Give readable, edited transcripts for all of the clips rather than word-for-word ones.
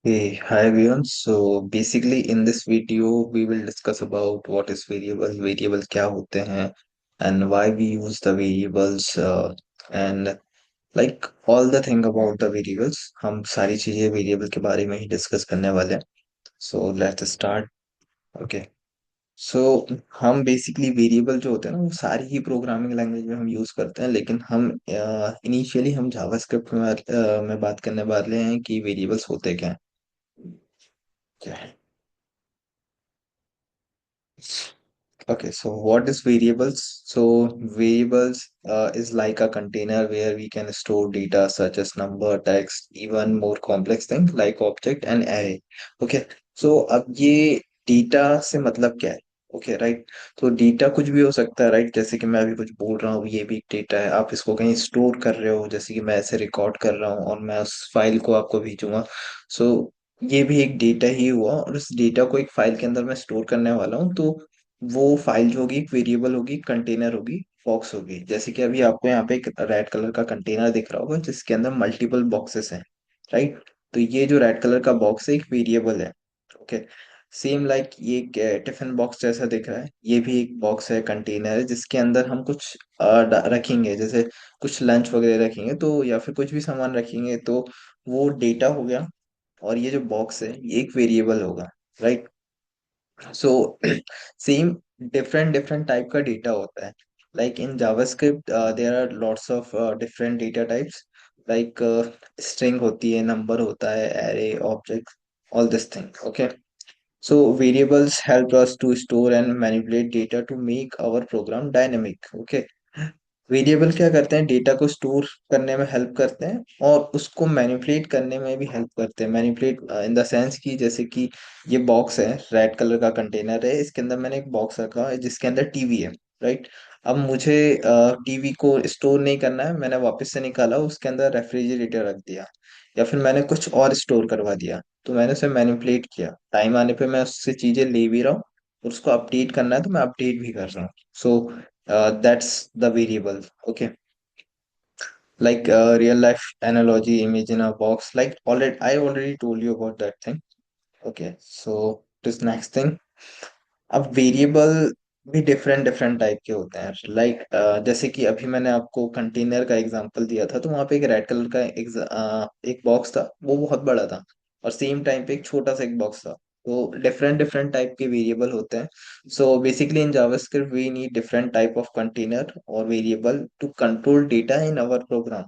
Hey, hi everyone. So basically in this video we will discuss about what is variable क्या होते हैं and why we use the variables and like all the thing about the variables. हम सारी चीजें variable के बारे में ही discuss करने वाले हैं. So let's start. Okay. So हम बेसिकली वेरिएबल जो होते हैं ना वो सारी ही प्रोग्रामिंग लैंग्वेज में हम यूज करते हैं, लेकिन हम इनिशियली हम जावास्क्रिप्ट में बात करने वाले हैं कि वेरिएबल्स होते क्या हैं. Okay, so what is variables? So variables is like a container where we can store data such as number, text, even more complex things like object and array. Okay, so अब ये data से मतलब क्या है? Okay right. तो data कुछ भी हो सकता है, राइट. जैसे कि मैं अभी कुछ बोल रहा हूँ, ये भी एक डेटा है. आप इसको कहीं स्टोर कर रहे हो, जैसे कि मैं ऐसे रिकॉर्ड कर रहा हूँ और मैं उस फाइल को आपको भेजूंगा. सो ये भी एक डेटा ही हुआ, और उस डेटा को एक फाइल के अंदर मैं स्टोर करने वाला हूँ. तो वो फाइल जो होगी एक वेरिएबल होगी, कंटेनर होगी, बॉक्स होगी. जैसे कि अभी आपको यहाँ पे एक रेड कलर का कंटेनर दिख रहा होगा जिसके अंदर मल्टीपल बॉक्सेस हैं, राइट. तो ये जो रेड कलर का बॉक्स है एक वेरिएबल है. ओके. सेम लाइक ये एक टिफिन बॉक्स जैसा दिख रहा है, ये भी एक बॉक्स है, कंटेनर है जिसके अंदर हम कुछ रखेंगे, जैसे कुछ लंच वगैरह रखेंगे तो, या फिर कुछ भी सामान रखेंगे तो वो डेटा हो गया. और ये जो बॉक्स है ये एक वेरिएबल होगा, right. So same different different type का डेटा होता है. Like in JavaScript there are lots of different data types. Like string होती है, नंबर होता है, array, object, all this thing. Okay. So variables help us to store and manipulate data to make our program dynamic. Okay. Variable क्या करते हैं, data को store करने में हेल्प करते हैं और उसको मैनिपुलेट करने में भी हेल्प करते हैं. मैनिपुलेट इन द सेंस कि जैसे कि ये बॉक्स है, रेड कलर का कंटेनर है, इसके अंदर मैंने एक बॉक्स रखा है जिसके अंदर टीवी है, राइट. अब मुझे टीवी को स्टोर नहीं करना है, मैंने वापस से निकाला, उसके अंदर रेफ्रिजरेटर रख दिया, या फिर मैंने कुछ और स्टोर करवा दिया. तो मैंने उसे मैनिपुलेट किया, टाइम आने पे मैं उससे चीजें ले भी रहा हूँ, और उसको अपडेट करना है तो मैं अपडेट भी कर रहा हूँ. सो that's the variable. Okay. Like real life analogy, imagine a box. Like already, I already told you about that thing. Okay. So this next thing. अब वेरिएबल भी डिफरेंट डिफरेंट टाइप के होते हैं. लाइक जैसे कि अभी मैंने आपको कंटेनर का एग्जांपल दिया था, तो वहां पे एक रेड कलर का एक बॉक्स था, वो बहुत बड़ा था. और सेम टाइम पे एक छोटा सा एक बॉक्स था. तो डिफरेंट डिफरेंट टाइप के वेरिएबल होते हैं. So basically in JavaScript we need different type of container और variable to control data in our program.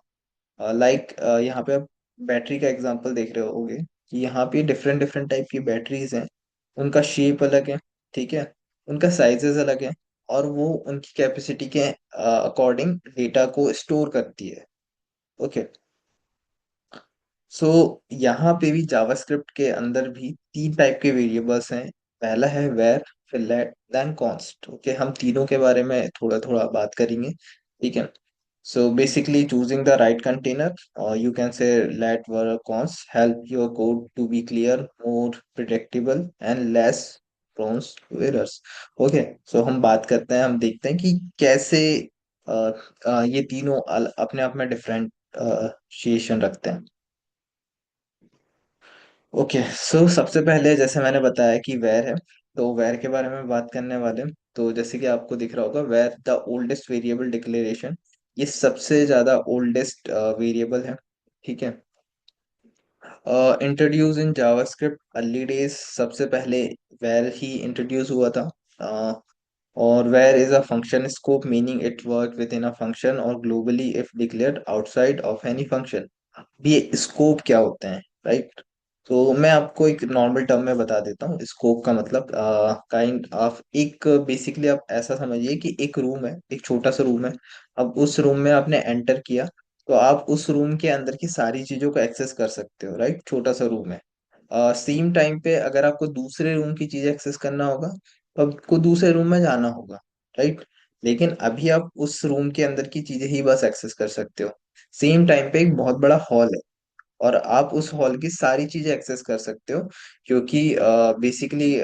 Like यहाँ पे आप बैटरी का एग्जांपल देख रहे होगे कि यहाँ पे डिफरेंट डिफरेंट टाइप की बैटरीज हैं. उनका शेप अलग है, ठीक है, उनका साइजेस अलग है, और वो उनकी कैपेसिटी के अकॉर्डिंग डेटा को स्टोर करती है. ओके. सो यहाँ पे भी जावास्क्रिप्ट के अंदर भी तीन टाइप के वेरिएबल्स हैं. पहला है वेर, फिर लेट, देन कॉन्स्ट. ओके, हम तीनों के बारे में थोड़ा थोड़ा बात करेंगे, ठीक है. So basically choosing the right container, you can say let var const help your code to be clear, more predictable and less prone to errors. Okay, so हम बात करते हैं, हम देखते हैं कि कैसे ये तीनों अपने आप में डिफरेंट शेशन रखते हैं. ओके. सो सबसे पहले जैसे मैंने बताया कि वेर है, तो वेर के बारे में बात करने वाले हैं. तो जैसे कि आपको दिख रहा होगा, var the oldest variable declaration, ये सबसे ज्यादा ओल्डेस्ट वेरिएबल है, ठीक है. Introduce in JavaScript early days, सबसे पहले वेर ही इंट्रोड्यूस हुआ था. uh, और var is a function scope meaning it work within a function और globally if declared outside of any function. ये स्कोप क्या होते हैं, राइट. तो मैं आपको एक नॉर्मल टर्म में बता देता हूँ. स्कोप का मतलब काइंड ऑफ एक, बेसिकली आप ऐसा समझिए कि एक रूम है, एक छोटा सा रूम है. अब उस रूम में आपने एंटर किया, तो आप उस रूम के अंदर की सारी चीजों को एक्सेस कर सकते हो, राइट. छोटा सा रूम है. सेम टाइम पे अगर आपको दूसरे रूम की चीज एक्सेस करना होगा तो आपको दूसरे रूम में जाना होगा, राइट. लेकिन अभी आप उस रूम के अंदर की चीजें ही बस एक्सेस कर सकते हो. सेम टाइम पे एक बहुत बड़ा हॉल है, और आप उस हॉल की सारी चीजें एक्सेस कर सकते हो, क्योंकि बेसिकली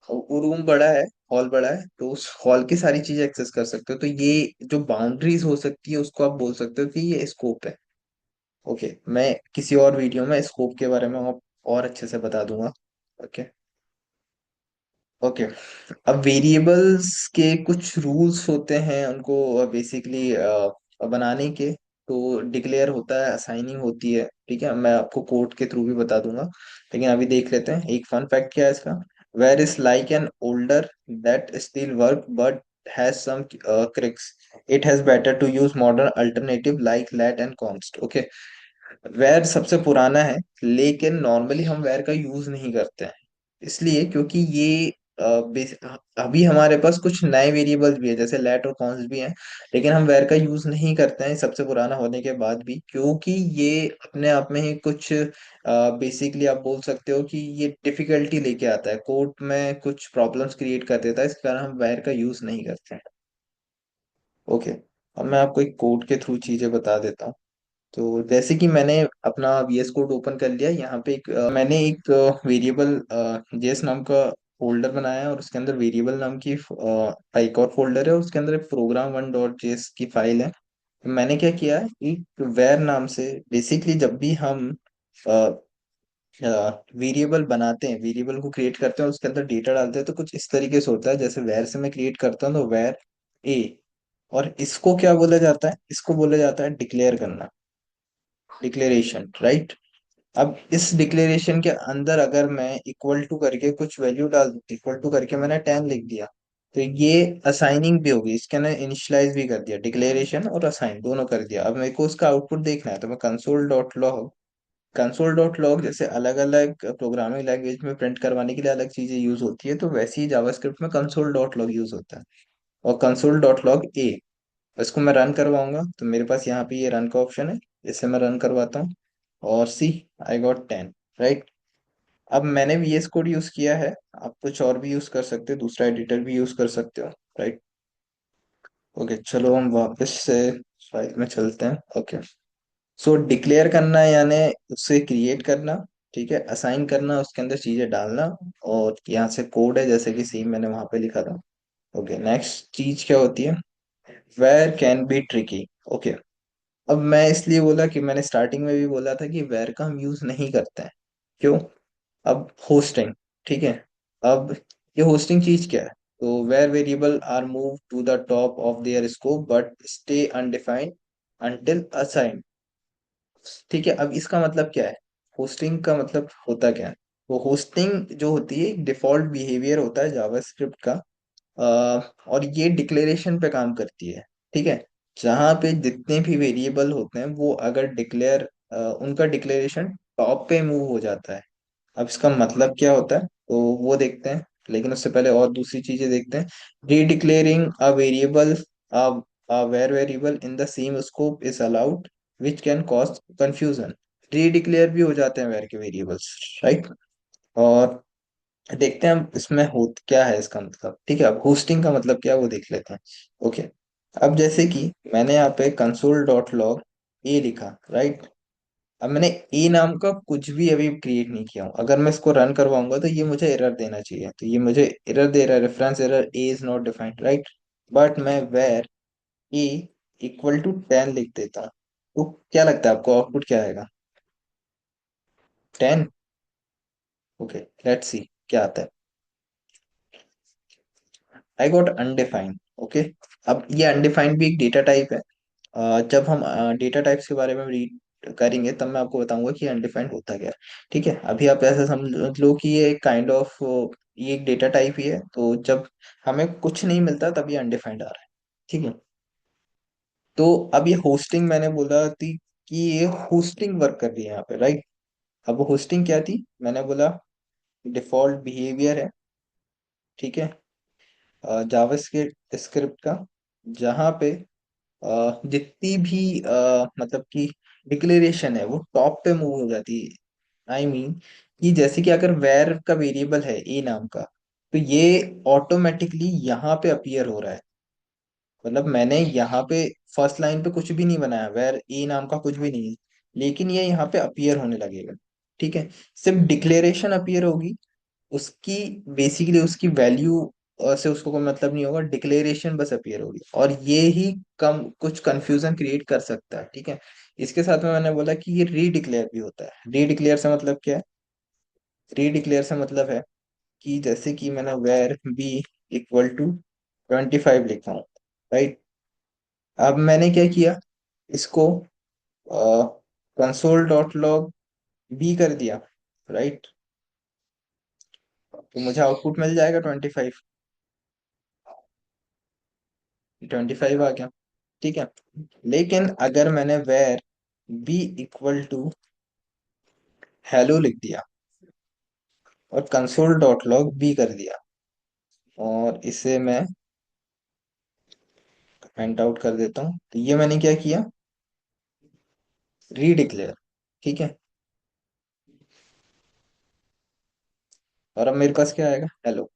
वो रूम बड़ा है, हॉल बड़ा है, तो उस हॉल की सारी चीजें एक्सेस कर सकते हो. तो ये जो बाउंड्रीज हो सकती है उसको आप बोल सकते हो कि ये स्कोप है. ओके, मैं किसी और वीडियो में स्कोप के बारे में और अच्छे से बता दूंगा। ओके। ओके। अब वेरिएबल्स के कुछ रूल्स होते हैं उनको बेसिकली बनाने के। तो डिक्लेयर होता है, असाइनिंग होती है, ठीक है, मैं आपको कोड के थ्रू भी बता दूंगा। लेकिन अभी देख लेते हैं एक फन फैक्ट क्या है इसका। Var is like an older that still work but has some quirks, it has better to use modern alternative like let and const. Okay. Var सबसे पुराना है, लेकिन नॉर्मली हम वेर का यूज नहीं करते हैं। इसलिए क्योंकि ये अभी हमारे पास कुछ नए वेरिएबल्स भी है, जैसे लेट और कॉन्स्ट भी हैं। लेकिन हम वेर का यूज नहीं करते हैं सबसे पुराना होने के बाद भी, क्योंकि ये अपने आप में ही कुछ बेसिकली आप बोल सकते हो कि ये डिफिकल्टी लेके आता है, कोड में कुछ प्रॉब्लम्स क्रिएट कर देता है, इस कारण हम वेर का यूज नहीं करते हैं। ओके। अब मैं आपको एक कोड के थ्रू चीजें बता देता हूँ। तो जैसे कि मैंने अपना VS कोड ओपन कर लिया, यहाँ पे मैंने एक वेरिएबल जेएस नाम का फोल्डर बनाया है, और उसके अंदर वेरिएबल नाम की एक और फोल्डर है, उसके अंदर एक प्रोग्राम वन डॉट जेएस की फाइल है। मैंने क्या किया है, एक वेर नाम से बेसिकली जब भी हम वेरिएबल बनाते हैं, वेरिएबल को क्रिएट करते हैं, उसके अंदर डेटा डालते हैं, तो कुछ इस तरीके से होता है। जैसे वेर से मैं क्रिएट करता हूँ तो वेर ए, और इसको क्या बोला जाता है, इसको बोला जाता है डिक्लेयर करना, डिक्लेरेशन, राइट। अब इस डिक्लेरेशन के अंदर अगर मैं इक्वल टू करके कुछ वैल्यू डाल दूं, इक्वल टू करके मैंने 10 लिख दिया, तो ये असाइनिंग भी होगी, इसके अंदर इनिशियलाइज भी कर दिया, डिक्लेरेशन और असाइन दोनों कर दिया। अब मेरे को उसका आउटपुट देखना है, तो मैं कंसोल डॉट लॉग जैसे अलग अलग प्रोग्रामिंग लैंग्वेज में प्रिंट करवाने के लिए अलग चीजें यूज होती है, तो वैसे ही जावास्क्रिप्ट में कंसोल डॉट लॉग यूज होता है। और कंसोल डॉट लॉग ए, इसको मैं रन करवाऊंगा तो मेरे पास यहाँ पे ये रन का ऑप्शन है, इसे मैं रन करवाता हूँ, और सी, आई गॉट 10, राइट। अब मैंने VS कोड यूज किया है, आप कुछ और भी यूज कर सकते हो, दूसरा एडिटर भी यूज कर सकते हो, राइट। ओके, चलो हम वापस से फाइल में चलते हैं। ओके। सो डिक्लेयर करना यानी उसे क्रिएट करना, ठीक है, असाइन करना, उसके अंदर चीजें डालना, और यहाँ से कोड है जैसे कि सेम मैंने वहां पे लिखा था। ओके, नेक्स्ट चीज क्या होती है, var can be tricky. Okay. अब मैं इसलिए बोला कि मैंने स्टार्टिंग में भी बोला था कि वेर का हम यूज नहीं करते हैं। क्यों? अब होस्टिंग, ठीक है। अब ये होस्टिंग चीज क्या है, तो var variable are move to the top of their scope but stay undefined until assigned. ठीक है, अब इसका मतलब क्या है, होस्टिंग का मतलब होता क्या है। वो होस्टिंग जो होती है एक डिफॉल्ट बिहेवियर होता है जावास्क्रिप्ट का, और ये डिक्लेरेशन पे काम करती है, ठीक है। जहाँ पे जितने भी वेरिएबल होते हैं वो अगर उनका डिक्लेरेशन टॉप पे मूव हो जाता है। अब इसका मतलब क्या होता है तो वो देखते हैं, लेकिन उससे पहले और दूसरी चीजें देखते हैं। Redeclaring a variable, a where variable in the same scope is allowed which can cause confusion। रीडिक्लेयर भी हो जाते हैं वेर के वेरिएबल्स, राइट। और देखते हैं अब इसमें हो क्या है इसका मतलब, ठीक है। अब होस्टिंग का मतलब क्या है वो देख लेते हैं। ओके। अब जैसे कि मैंने यहाँ पे कंसोल डॉट लॉग ए लिखा, राइट। अब मैंने ए नाम का कुछ भी अभी क्रिएट नहीं किया हूँ, अगर मैं इसको रन करवाऊंगा तो ये मुझे एरर देना चाहिए, तो ये मुझे एरर दे रहा है, reference error A is not defined, right. But मैं वेर ए इक्वल टू 10 लिख देता हूँ, तो क्या लगता है आपको आउटपुट क्या आएगा? 10। ओके, लेट्स सी क्या आता है। I got undefined. ओके। अब ये अनडिफाइंड भी एक डेटा टाइप है। जब हम डेटा टाइप्स के बारे में रीड करेंगे तब मैं आपको बताऊंगा कि अनडिफाइंड होता क्या है। ठीक है, अभी आप ऐसा समझ लो कि ये एक काइंड ऑफ ये एक डेटा टाइप ही है, तो जब हमें कुछ नहीं मिलता तब ये अनडिफाइंड आ रहा है, ठीक है। तो अब ये होस्टिंग मैंने बोला थी कि ये होस्टिंग वर्क कर रही है यहाँ पे, राइट। अब होस्टिंग क्या थी, मैंने बोला डिफॉल्ट बिहेवियर है, ठीक है, जावास्क्रिप्ट स्क्रिप्ट का, जहाँ पे जितनी भी मतलब कि डिक्लेरेशन है वो टॉप पे मूव हो जाती है। आई मीन कि जैसे कि अगर वेर का वेरिएबल है ए नाम का, तो ये ऑटोमेटिकली यहाँ पे अपीयर हो रहा है। मतलब मैंने यहाँ पे फर्स्ट लाइन पे कुछ भी नहीं बनाया, वेर ए नाम का कुछ भी नहीं है, लेकिन ये यहाँ पे अपीयर होने लगेगा, ठीक है। सिर्फ डिक्लेरेशन अपीयर होगी, उसकी बेसिकली उसकी वैल्यू से उसको कोई मतलब नहीं होगा, डिक्लेरेशन बस अपीयर होगी, और ये ही कम कुछ कंफ्यूजन क्रिएट कर सकता है, ठीक है। इसके साथ में मैंने बोला कि ये रीडिक्लेयर भी होता है। रीडिक्लेयर से मतलब क्या है? रीडिक्लेयर से मतलब है कि जैसे कि मैंने वेर बी इक्वल टू 25 लिखा हूँ, राइट। अब मैंने क्या किया, इसको कंसोल डॉट लॉग बी कर दिया, राइट। तो मुझे आउटपुट मिल जाएगा 25। 25 आ गया, ठीक है। लेकिन अगर मैंने var be equal to hello लिख दिया और कंसोल डॉट लॉग बी कर दिया, और इसे मैं कमेंट आउट कर देता हूँ, तो ये मैंने क्या किया, रीडिक्लेयर, ठीक है। और अब मेरे पास क्या आएगा, hello.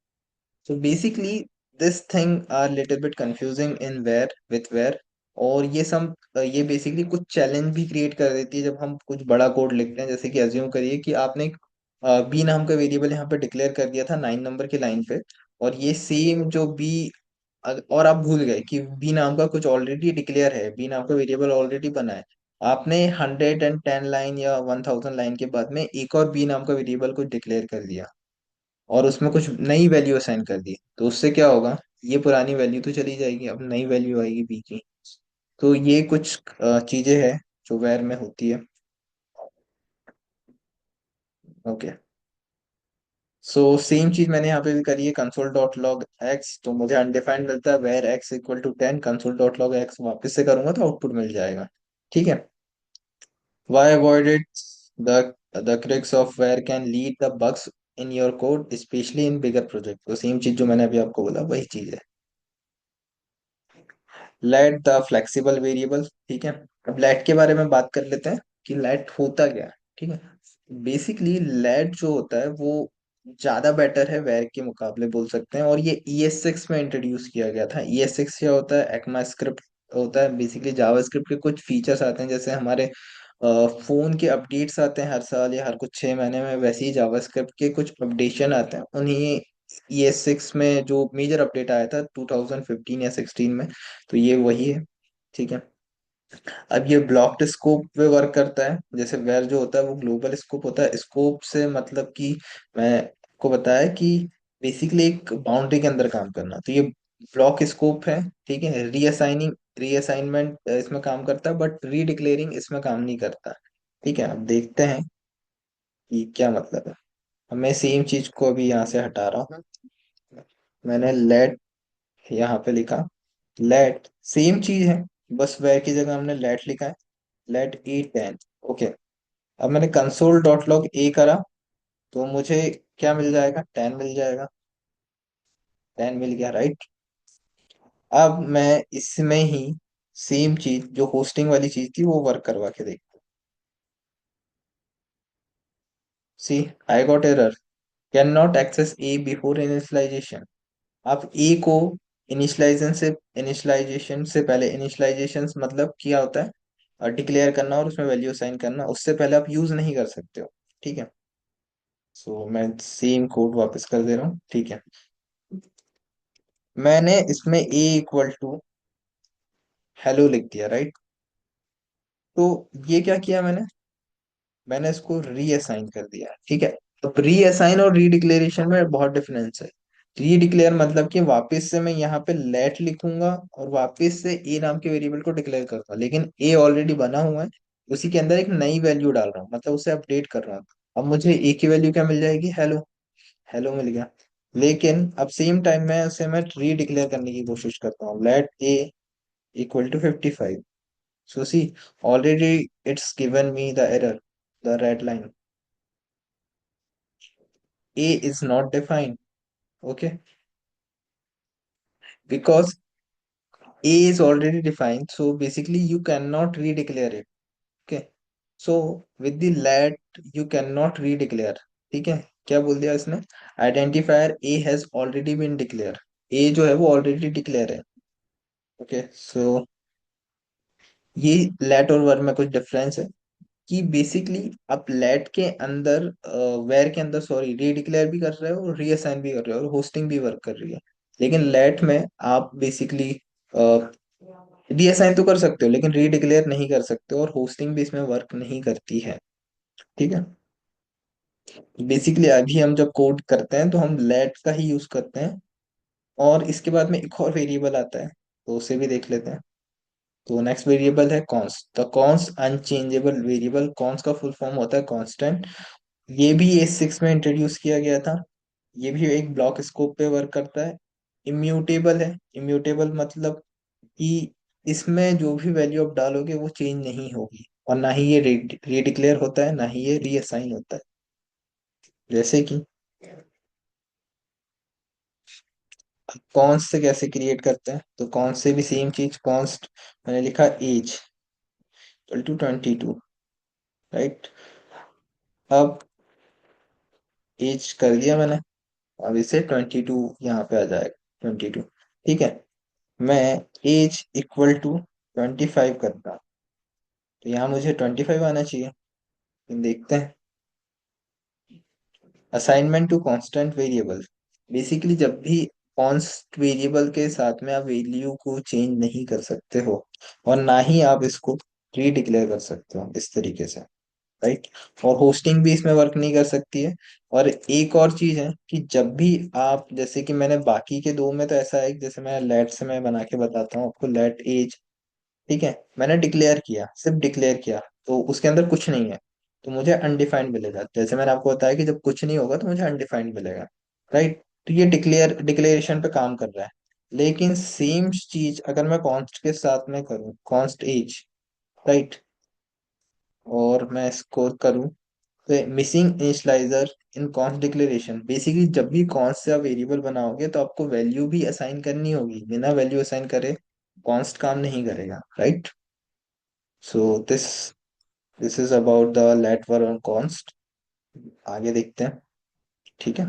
So basically this thing are little bit confusing in var with var. और ये सब ये बेसिकली कुछ चैलेंज भी क्रिएट कर देती है जब हम कुछ बड़ा कोड लिखते हैं। जैसे कि अज्यूम करिए कि आपने बी नाम का वेरिएबल यहाँ पे डिक्लेयर कर दिया था 9 नंबर की लाइन पे, और ये सेम जो बी, और आप भूल गए कि बी नाम का कुछ ऑलरेडी डिक्लेयर है, बी नाम का वेरिएबल ऑलरेडी बना है। आपने 110 लाइन या 1000 लाइन के बाद में एक और बी नाम का वेरिएबल को डिक्लेयर कर दिया, और उसमें कुछ नई वैल्यू असाइन कर दी, तो उससे क्या होगा, ये पुरानी वैल्यू तो चली जाएगी, अब नई वैल्यू आएगी बी की। तो ये कुछ चीजें हैं जो वेर में होती है। ओके। सो सेम चीज मैंने यहाँ पे भी करी है, कंसोल डॉट लॉग एक्स, तो मुझे अनडिफाइंड मिलता है, var X equal to 10, console dot log X वापस से करूंगा तो आउटपुट मिल जाएगा, ठीक है। Why avoid it? The crux of where can lead the bugs in your code, especially in bigger project। तो सेम चीज जो मैंने अभी आपको बोला वही चीज है। लेट द फ्लेक्सिबल वेरिएबल, ठीक है। अब लेट के बारे में बात कर लेते हैं कि लेट होता क्या है, ठीक है। बेसिकली लेट जो होता है वो ज्यादा बेटर है वेर के मुकाबले बोल सकते हैं, और ये ES6 में इंट्रोड्यूस किया गया था। ES6 क्या होता है, एक्मा स्क्रिप्ट होता है। बेसिकली जावास्क्रिप्ट के कुछ फीचर्स आते हैं, जैसे हमारे फोन के अपडेट्स आते हैं हर साल या हर कुछ 6 महीने में, वैसे ही जावास्क्रिप्ट के कुछ अपडेशन आते हैं। उन्हीं ES6 में जो मेजर अपडेट आया था 2015 या 16 में, तो ये वही है, ठीक है। अब ये ब्लॉक्ड स्कोप पे वर्क करता है। जैसे वेर जो होता है वो ग्लोबल स्कोप होता है। स्कोप से मतलब कि मैं आपको बताया कि बेसिकली एक बाउंड्री के अंदर काम करना, तो ये ब्लॉक स्कोप है, ठीक है। रीअसाइनिंग, रीअसाइनमेंट इसमें काम करता है, बट रीडिक्लेयरिंग इसमें काम नहीं करता, ठीक है। अब देखते हैं कि क्या मतलब है। अब मैं सेम चीज को अभी यहाँ से हटा रहा हूँ। मैंने लेट यहाँ पे लिखा, लेट सेम चीज है, बस वेर की जगह हमने लेट लिखा है, लेट ई 10। ओके। अब मैंने कंसोल डॉट लॉग ए करा, तो मुझे क्या मिल जाएगा, 10 मिल जाएगा। 10 मिल गया, राइट। अब मैं इसमें ही सेम चीज जो होस्टिंग वाली चीज थी वो वर्क करवा के देख। See, I got error, can not access a before initialization. आप ए को इनिशियलाइजेशन से पहले, इनिशियलाइजेशन मतलब क्या होता है, डिक्लेयर करना और उसमें वैल्यू असाइन करना, उससे पहले आप यूज नहीं कर सकते हो, ठीक है। सो मैं सेम कोड वापस कर दे रहा हूँ, ठीक है। मैंने इसमें ए इक्वल टू हेलो लिख दिया, राइट। तो ये क्या किया मैंने, मैंने इसको रीअसाइन कर दिया, ठीक है। तो रीअसाइन और रीडिक्लेरेशन में बहुत डिफरेंस है। रीडिक्लेयर मतलब कि वापस से मैं यहाँ पे लेट लिखूंगा और वापस से ए नाम के वेरिएबल को डिक्लेयर करूंगा, लेकिन ए ऑलरेडी बना हुआ है, उसी के अंदर एक नई वैल्यू डाल रहा हूँ, मतलब उसे अपडेट कर रहा हूँ। अब मुझे ए की वैल्यू क्या मिल जाएगी, हेलो। हेलो मिल गया। लेकिन अब सेम टाइम में उसे मैं रीडिक्लेयर करने की कोशिश करता हूँ, let A equal to 55। So see, already it's given me the error, the red line. A is not defined. Okay, because A is already defined. So basically, you cannot redeclare it. Okay. So with the let, you cannot redeclare. ठीक है, क्या बोल दिया इसने, identifier A has already been declared। A जो है वो already declare है। ओके, सो ये लेट और वर में कुछ डिफरेंस है कि बेसिकली आप लेट के अंदर, वेर के अंदर सॉरी, रीडिक्लेयर भी कर रहे हो और रीअसाइन भी कर रहे हो और होस्टिंग भी वर्क कर रही है। लेकिन लेट में आप बेसिकली रीअसाइन तो कर सकते हो लेकिन रीडिक्लेयर नहीं कर सकते हो, और होस्टिंग भी इसमें वर्क नहीं करती है। ठीक है। बेसिकली अभी हम जब कोड करते हैं तो हम लेट का ही यूज करते हैं। और इसके बाद में एक और वेरिएबल आता है, तो उसे भी देख लेते हैं। तो नेक्स्ट वेरिएबल है const. The const unchangeable variable, const का फुल फॉर्म होता है कांस्टेंट। ये भी S6 में इंट्रोड्यूस किया गया था। ये भी एक ब्लॉक स्कोप पे वर्क करता है। इम्यूटेबल है। इम्यूटेबल मतलब कि इसमें जो भी वैल्यू आप डालोगे वो चेंज नहीं होगी, और ना ही ये रीडिक्लेयर होता है, ना ही ये रीअसाइन होता है। जैसे कि कॉन्स्ट से कैसे क्रिएट करते हैं, तो कॉन्स्ट से भी सेम चीज। कॉन्स्ट मैंने लिखा एज इक्वल टू 22, राइट। अब एज कर दिया मैंने। अब इसे 22 यहाँ पे आ जाएगा, 22। ठीक है। मैं एज इक्वल टू 25 करता, तो यहाँ मुझे 25 आना चाहिए। देखते हैं। Assignment to constant variable. Basically जब भी कॉन्स्ट वेरिएबल के साथ में आप वैल्यू को चेंज नहीं कर सकते हो, और ना ही आप इसको रीडिक्लेयर कर सकते हो इस तरीके से, राइट। और होस्टिंग भी इसमें वर्क नहीं कर सकती है। और एक और चीज है कि जब भी आप, जैसे कि मैंने बाकी के दो में तो ऐसा है कि जैसे मैं लेट से मैं बना के बताता हूँ आपको, लेट एज। ठीक है। मैंने डिक्लेयर किया, सिर्फ डिक्लेयर किया, तो उसके अंदर कुछ नहीं है, तो मुझे अनडिफाइंड मिलेगा। जैसे मैंने आपको बताया कि जब कुछ नहीं होगा तो मुझे अनडिफाइंड मिलेगा, राइट। तो ये डिक्लेरेशन पे काम कर रहा है। लेकिन सेम चीज अगर मैं कॉन्स्ट के साथ में करूँ, कॉन्स्ट एज, राइट, और मैं इसको करूँ तो मिसिंग इनिशियलाइजर इन कॉन्स्ट डिक्लेरेशन। बेसिकली जब भी कॉन्स्ट से आप वेरिएबल बनाओगे तो आपको वैल्यू भी असाइन करनी होगी, बिना वैल्यू असाइन करे कॉन्स्ट काम नहीं करेगा, right. So this this is about the let var on const. आगे देखते हैं। ठीक है।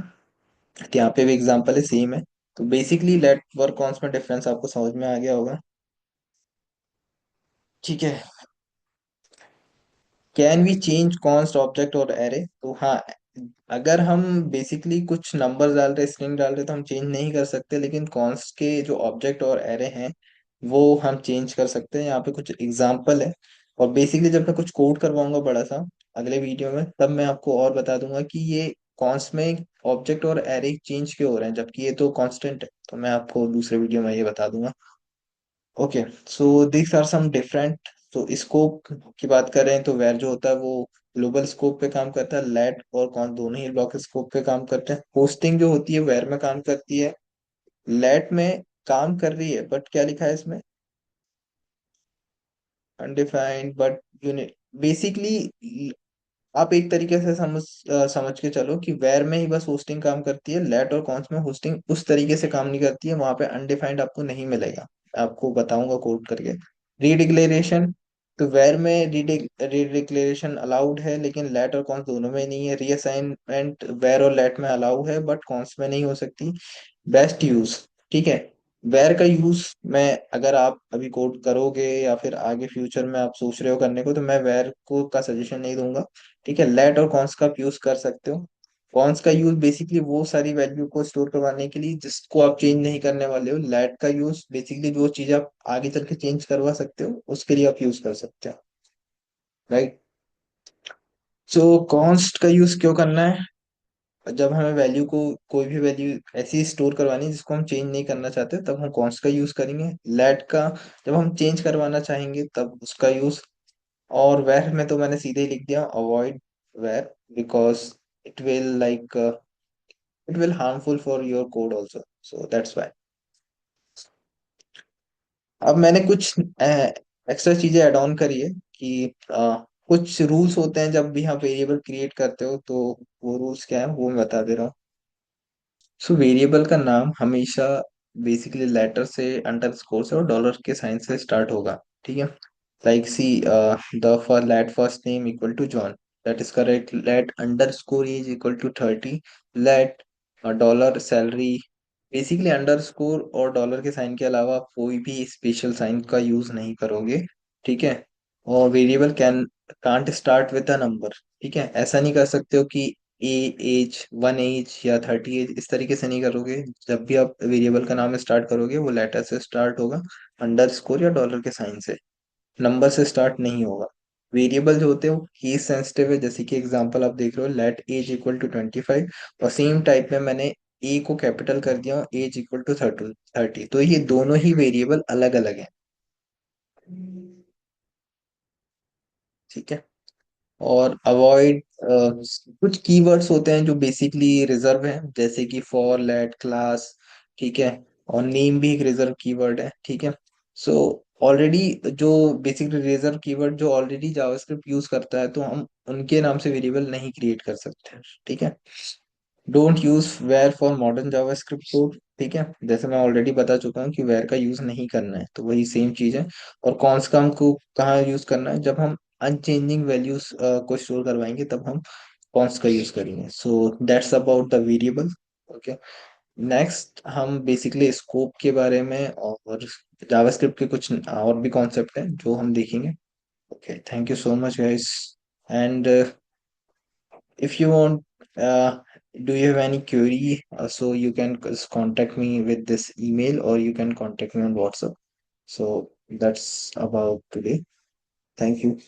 तो यहाँ पे भी एग्जांपल है, सेम है। तो बेसिकली लेट वर कॉन्स्ट में डिफरेंस आपको समझ में आ गया होगा। ठीक है। Can we change const object और एरे, तो हाँ, अगर हम बेसिकली कुछ नंबर डाल रहे, स्ट्रिंग डाल रहे, तो हम चेंज नहीं कर सकते, लेकिन कॉन्स्ट के जो ऑब्जेक्ट और एरे हैं वो हम चेंज कर सकते हैं। यहाँ पे कुछ एग्जांपल है। और बेसिकली जब मैं कुछ कोड करवाऊंगा बड़ा सा अगले वीडियो में, तब मैं आपको और बता दूंगा कि ये कॉन्स्ट में ऑब्जेक्ट और एरे चेंज क्यों हो रहे हैं, जबकि ये तो कांस्टेंट है। तो मैं आपको दूसरे वीडियो में ये बता दूंगा। Okay. So this are some different. तो स्कोप की बात करें तो वेर जो होता है वो ग्लोबल स्कोप पे काम करता है। लेट और कौन दोनों ही ब्लॉक स्कोप पे काम करते हैं। होस्टिंग जो होती है वेर में काम करती है। लेट में काम कर रही है, बट क्या लिखा है इसमें, अनडिफाइंड बट यूनिट। बेसिकली आप एक तरीके से समझ के चलो कि वेर में ही बस होस्टिंग काम करती है, लेट और कॉन्स में होस्टिंग उस तरीके से काम नहीं करती है, वहां पे अनडिफाइंड आपको नहीं मिलेगा। मैं आपको बताऊंगा कोड करके। रीडिक्लेरेशन, तो वेर में रीडिक्लेरेशन अलाउड है, लेकिन लेट और कॉन्स दोनों में नहीं है। रीअसाइनमेंट वेर और लेट में अलाउ है, बट कॉन्स में नहीं हो सकती। बेस्ट यूज, ठीक है। वेर का यूज में, अगर आप अभी कोड करोगे या फिर आगे फ्यूचर में आप सोच रहे हो करने को, तो मैं वेर को का सजेशन नहीं दूंगा। ठीक है। लेट और कॉन्स का आप यूज कर सकते हो। कॉन्स का यूज बेसिकली वो सारी वैल्यू को स्टोर करवाने के लिए जिसको आप चेंज नहीं करने वाले हो। लेट का यूज बेसिकली जो चीज आप आगे चल के चेंज करवा सकते हो उसके लिए आप यूज कर सकते हो, राइट। सो कॉन्स्ट का यूज क्यों करना है, जब हमें वैल्यू को, कोई भी वैल्यू ऐसी स्टोर करवानी है जिसको हम चेंज नहीं करना चाहते, तब हम कॉन्स्ट का यूज करेंगे। लेट का जब हम चेंज करवाना चाहेंगे तब उसका यूज। और वेर में तो मैंने सीधे ही लिख दिया avoid var, because it will like it will harmful for your code also, so that's why. अब मैंने कुछ एक्स्ट्रा चीजें ऐड ऑन करी है कि कुछ रूल्स होते हैं जब भी आप वेरिएबल क्रिएट करते हो, तो वो रूल्स क्या है वो मैं बता दे रहा हूँ। सो वेरिएबल का नाम हमेशा बेसिकली लेटर से, अंडरस्कोर से और डॉलर के साइन से स्टार्ट होगा। ठीक है। Like see the for let first name equal to John, that is correct. Let underscore age equal to 30। Let dollar salary. Basically underscore और डॉलर के साइन के अलावा आप कोई भी स्पेशल साइन का यूज नहीं करोगे। ठीक है। और variable can't start with a number. ठीक है। ऐसा नहीं कर सकते हो कि ए एज 1 एज या 30 एज, इस तरीके से नहीं करोगे। जब भी आप वेरिएबल का नाम स्टार्ट करोगे वो लेटर से स्टार्ट होगा। अंडरस्कोर या डॉलर के साइन से, नंबर से स्टार्ट नहीं होगा। वेरिएबल जो होते हैं वो केस सेंसिटिव है, जैसे कि एग्जांपल आप देख रहे हो, लेट एज इक्वल टू 25, और सेम टाइप में मैंने ए को कैपिटल कर दिया हूँ, एज इक्वल टू 30, तो ये दोनों ही वेरिएबल अलग अलग हैं। ठीक है। और अवॉइड, कुछ कीवर्ड्स होते हैं जो बेसिकली रिजर्व हैं, जैसे कि फॉर, लेट, क्लास। ठीक है। और नेम भी एक रिजर्व कीवर्ड है। ठीक है। सो ऑलरेडी जो बेसिकली रिजर्व कीवर्ड जो ऑलरेडी जावास्क्रिप्ट यूज करता है, तो हम उनके नाम से वेरिएबल नहीं क्रिएट कर सकते हैं। ठीक है। Don't use var for modern JavaScript code. ठीक है, जैसे मैं ऑलरेडी बता चुका हूँ कि वेयर का यूज नहीं करना है, तो वही सेम चीज है। और कॉन्स का हमको कहाँ यूज करना है, जब हम अनचेंजिंग वैल्यूज को स्टोर करवाएंगे तब हम कॉन्स का यूज करेंगे। So that's about the variable. Okay. Next हम बेसिकली स्कोप के बारे में और जावास्क्रिप्ट के कुछ और भी कॉन्सेप्ट हैं जो हम देखेंगे। Okay, thank you so much guys. And if you want, do you have any query, so you can contact me with this email, or you can contact me on WhatsApp. So that's about today. Thank you.